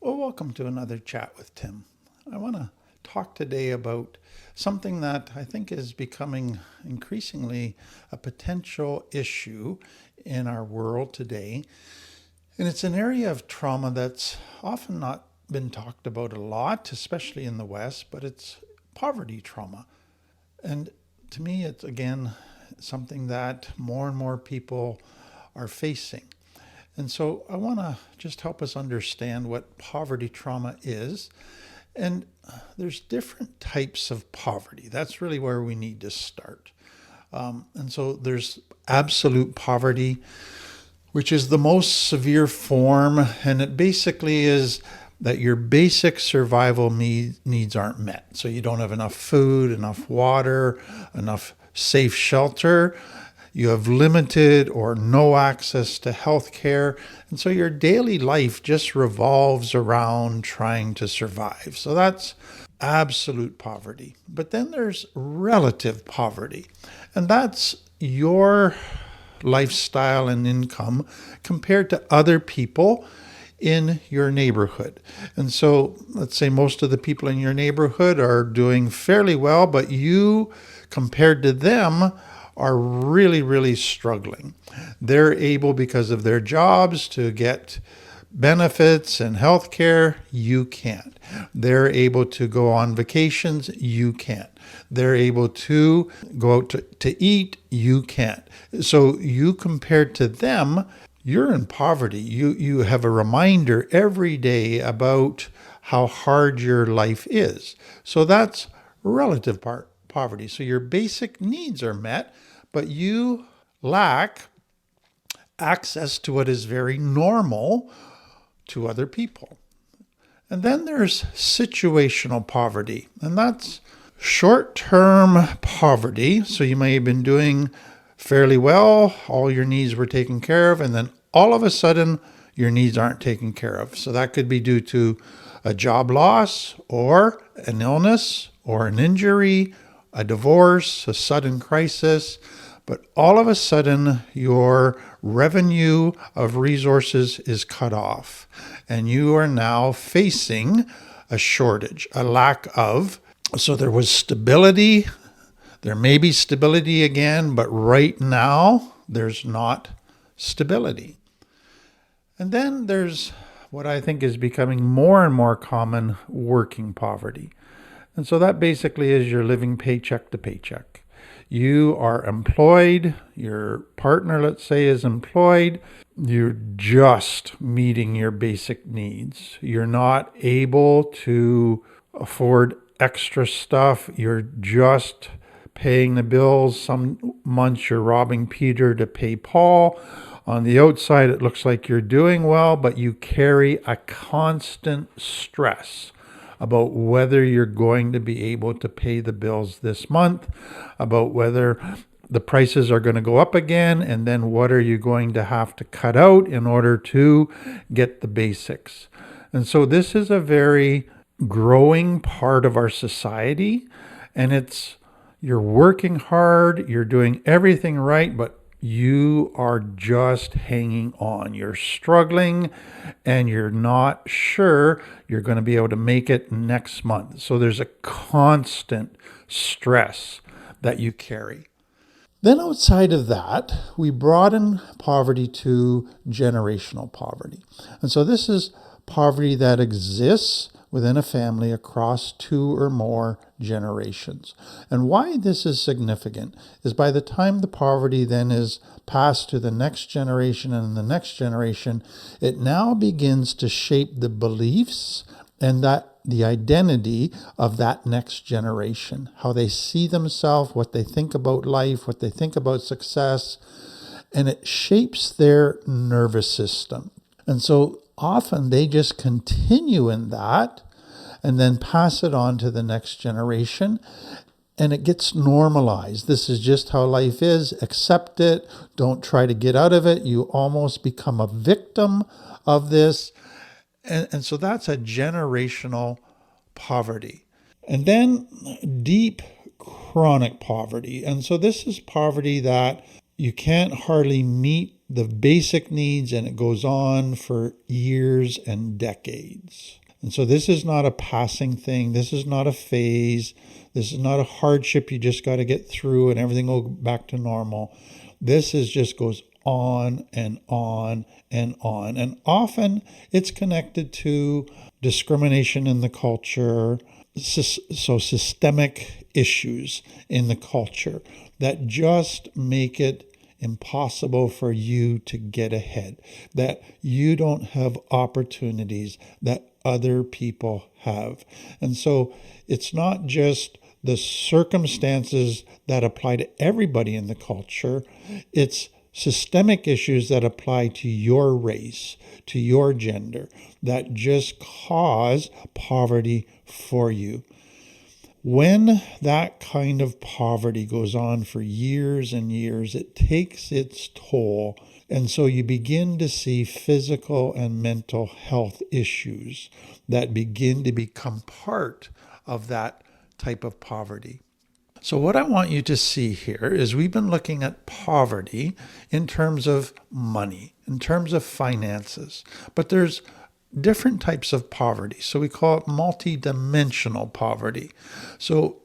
Well, welcome to another chat with Tim. I want to talk today about something that I think is becoming increasingly a potential issue in our world today. And it's an area of trauma that's often not been talked about a lot, especially in the West, but it's poverty trauma. And to me, it's again something that more and more people are facing. And so I want to just help us understand what poverty trauma is. And there's different types of poverty. That's really where we need to start. And so there's absolute poverty, which is the most severe form. And it basically is that your basic survival needs aren't met. So you don't have enough food, enough water, enough safe shelter. You have limited or no access to health care. And so your daily life just revolves around trying to survive. So that's absolute poverty. But then there's relative poverty. And that's your lifestyle and income compared to other people in your neighborhood. And so let's say most of the people in your neighborhood are doing fairly well, but you, compared to them, are really, really struggling. They're able, because of their jobs, to get benefits and health care. You can't. They're able to go on vacations. You can't. They're able to go out to eat. You can't. So you, compared to them, you're in poverty. You have a reminder every day about how hard your life is. So that's relative poverty. So your basic needs are met, but you lack access to what is very normal to other people. And then there's situational poverty, and that's short-term poverty. So you may have been doing fairly well, all your needs were taken care of, and then all of a sudden your needs aren't taken care of. So that could be due to a job loss or an illness or an injury, a divorce, a sudden crisis. But all of a sudden, your revenue of resources is cut off, and you are now facing a shortage, a lack of. So there was stability. There may be stability again, but right now, there's not stability. And then there's what I think is becoming more and more common, working poverty. And so that basically is you're living paycheck to paycheck. You are employed, your partner, let's say, is employed. You're just meeting your basic needs. You're not able to afford extra stuff. You're just paying the bills. Some months you're robbing Peter to pay Paul. On the outside, it looks like you're doing well, but you carry a constant stress about whether you're going to be able to pay the bills this month, about whether the prices are going to go up again, and then what are you going to have to cut out in order to get the basics. And so this is a very growing part of our society, and you're working hard, you're doing everything right, but you are just hanging on. You're struggling and you're not sure you're going to be able to make it next month. So there's a constant stress that you carry. Then outside of that, we broaden poverty to generational poverty. And so this is poverty that exists within a family across 2 or more generations. And why this is significant is by the time the poverty then is passed to the next generation and the next generation, it now begins to shape the beliefs and the identity of that next generation, how they see themselves, what they think about life, what they think about success, and it shapes their nervous system. And so often they just continue in that and then pass it on to the next generation, and it gets normalized. This is just how life is. Accept it. Don't try to get out of it. You almost become a victim of this. And so that's a generational poverty. And then deep chronic poverty. And so this is poverty that you can't hardly meet the basic needs, and it goes on for years and decades. And so this is not a passing thing. This is not a phase. This is not a hardship you just got to get through and everything will go back to normal. This is just goes on and on and on. And often it's connected to discrimination in the culture, so systemic issues in the culture that just make it impossible for you to get ahead, that you don't have opportunities that other people have. And so it's not just the circumstances that apply to everybody in the culture, it's systemic issues that apply to your race, to your gender, that just cause poverty for you. When that kind of poverty goes on for years and years, it takes its toll. And so you begin to see physical and mental health issues that begin to become part of that type of poverty. So what I want you to see here is we've been looking at poverty in terms of money, in terms of finances, but there's different types of poverty. So we call it multidimensional poverty. So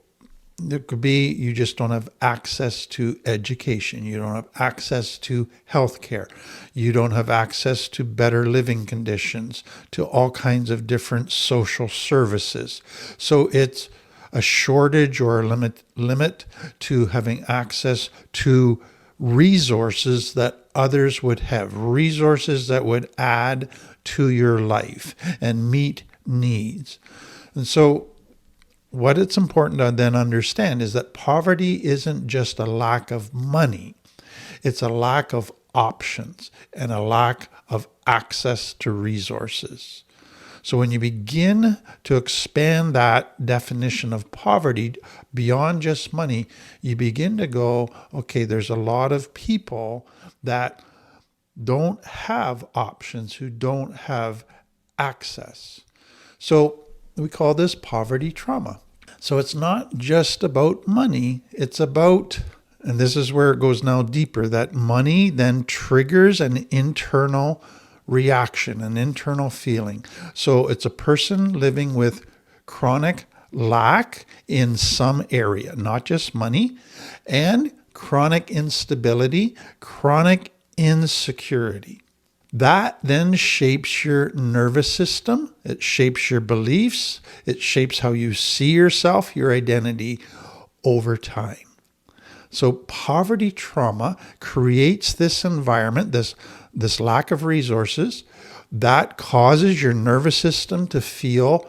there could be you just don't have access to education. You don't have access to health care. You don't have access to better living conditions, to all kinds of different social services. So it's a shortage or a limit to having access to resources that others would have, resources that would add to your life and meet needs. And so what it's important to then understand is that poverty isn't just a lack of money. It's a lack of options and a lack of access to resources. So when you begin to expand that definition of poverty beyond just money, you begin to go, okay, there's a lot of people that don't have options, who don't have access. So we call this poverty trauma. So it's not just about money, it's about, and this is where it goes now deeper, that money then triggers an internal reaction, an internal feeling. So it's a person living with chronic lack in some area, not just money, and chronic instability, chronic insecurity. That then shapes your nervous system. It shapes your beliefs. It shapes how you see yourself, your identity over time. So poverty trauma creates this environment, this lack of resources that causes your nervous system to feel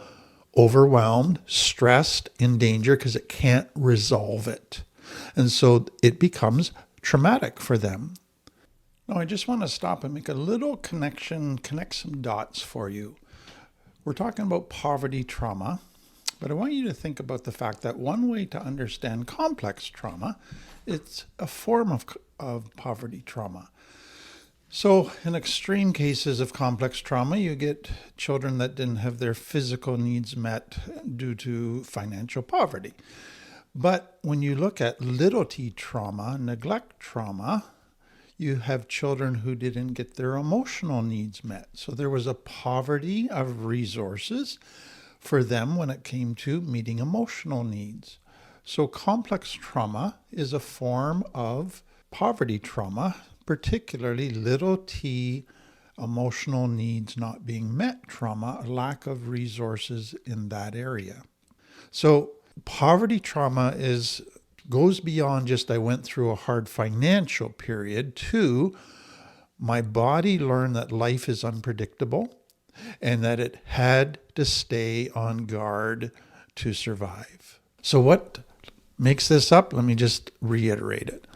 overwhelmed, stressed, in danger because it can't resolve it. And so it becomes traumatic for them. Now, I just want to stop and make a little connection, connect some dots for you. We're talking about poverty trauma, but I want you to think about the fact that one way to understand complex trauma, it's a form of poverty trauma. So in extreme cases of complex trauma, you get children that didn't have their physical needs met due to financial poverty. But when you look at little t trauma, neglect trauma, you have children who didn't get their emotional needs met. So there was a poverty of resources for them when it came to meeting emotional needs. So complex trauma is a form of poverty trauma, particularly little t emotional needs not being met trauma, a lack of resources in that area. So poverty trauma goes beyond just I went through a hard financial period to my body learned that life is unpredictable and that it had to stay on guard to survive. So what makes this up? Let me just reiterate it.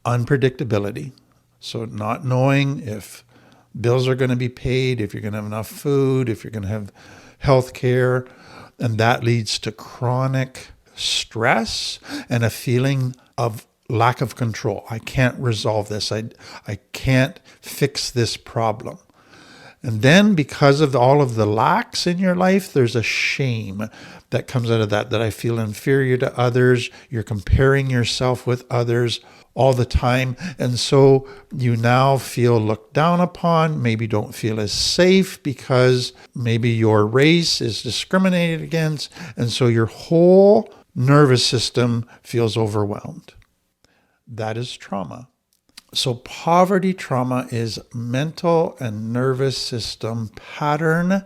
Unpredictability. So not knowing if bills are going to be paid, if you're going to have enough food, if you're going to have health care, and that leads to chronic stress and a feeling of lack of control. I can't resolve this. I can't fix this problem. And then because of all of the lacks in your life, there's a shame that comes out of that I feel inferior to others. You're comparing yourself with others. all the time. And so you now feel looked down upon, maybe don't feel as safe because maybe your race is discriminated against. And so your whole nervous system feels overwhelmed. That is trauma. So poverty trauma is mental and nervous system pattern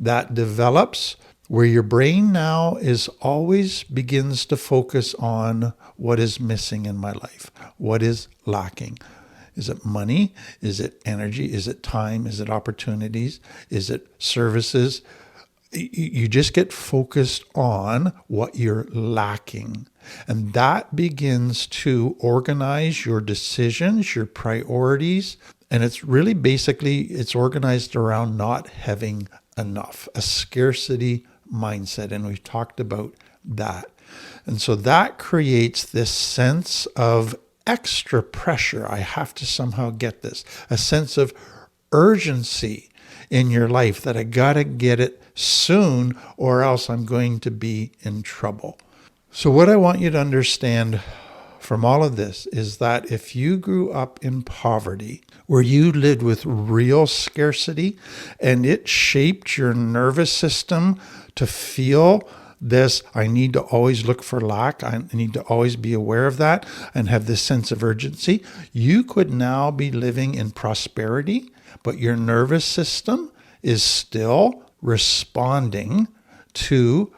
that develops where your brain now is always begins to focus on what is missing in my life, what is lacking. Is it money? Is it energy? Is it time? Is it opportunities? Is it services? You just get focused on what you're lacking. And that begins to organize your decisions, your priorities. And it's really basically, it's organized around not having enough, a scarcity mindset. And we've talked about that. And so that creates this sense of extra pressure. I have to somehow get this, a sense of urgency in your life that I got to get it soon or else I'm going to be in trouble. So what I want you to understand from all of this is that if you grew up in poverty, where you lived with real scarcity and it shaped your nervous system to feel this, I need to always look for lack, I need to always be aware of that and have this sense of urgency, you could now be living in prosperity, but your nervous system is still responding to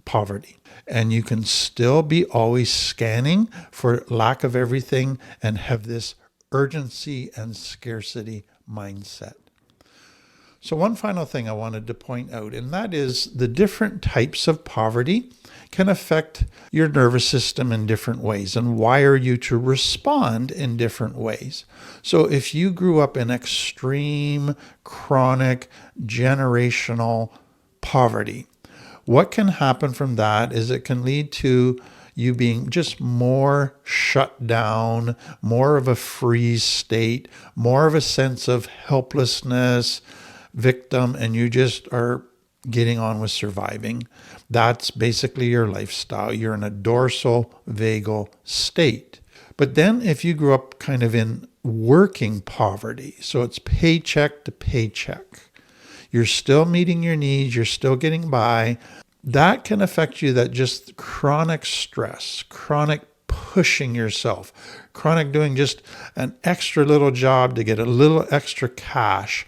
poverty. And you can still be always scanning for lack of everything and have this urgency and scarcity mindset. So one final thing I wanted to point out, and that is the different types of poverty can affect your nervous system in different ways and wire you to respond in different ways. So if you grew up in extreme, chronic, generational poverty, what can happen from that is it can lead to you being just more shut down, more of a freeze state, more of a sense of helplessness, victim, and you just are getting on with surviving. That's basically your lifestyle. You're in a dorsal vagal state. But then if you grew up kind of in working poverty, so it's paycheck to paycheck, you're still meeting your needs, you're still getting by, that can affect you, that just chronic stress, chronic pushing yourself, chronic doing just an extra little job to get a little extra cash.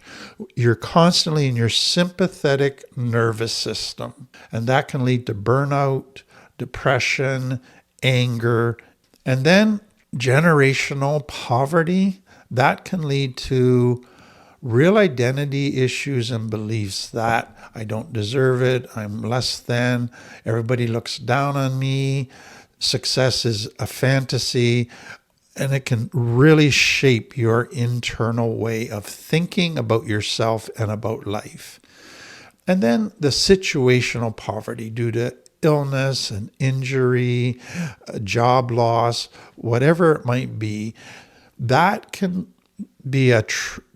You're constantly in your sympathetic nervous system. And that can lead to burnout, depression, anger, and then generational poverty. That can lead to real identity issues and beliefs that I don't deserve it, I'm less than, everybody looks down on me, success is a fantasy, and it can really shape your internal way of thinking about yourself and about life. And then the situational poverty due to illness and injury, job loss, whatever it might be, that can be a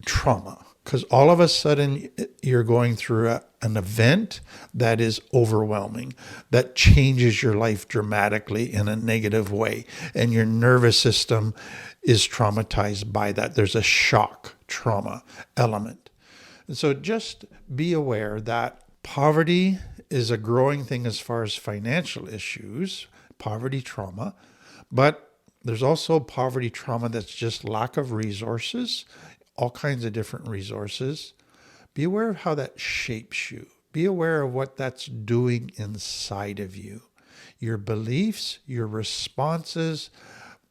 trauma, because all of a sudden you're going through an event that is overwhelming, that changes your life dramatically in a negative way, and your nervous system is traumatized by that. There's a shock trauma element. And so just be aware that poverty is a growing thing as far as financial issues, poverty trauma, but there's also poverty trauma that's just lack of resources, all kinds of different resources. Be aware of how that shapes you. Be aware of what that's doing inside of you. Your beliefs, your responses,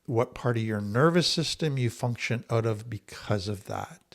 what part of your nervous system you function out of because of that.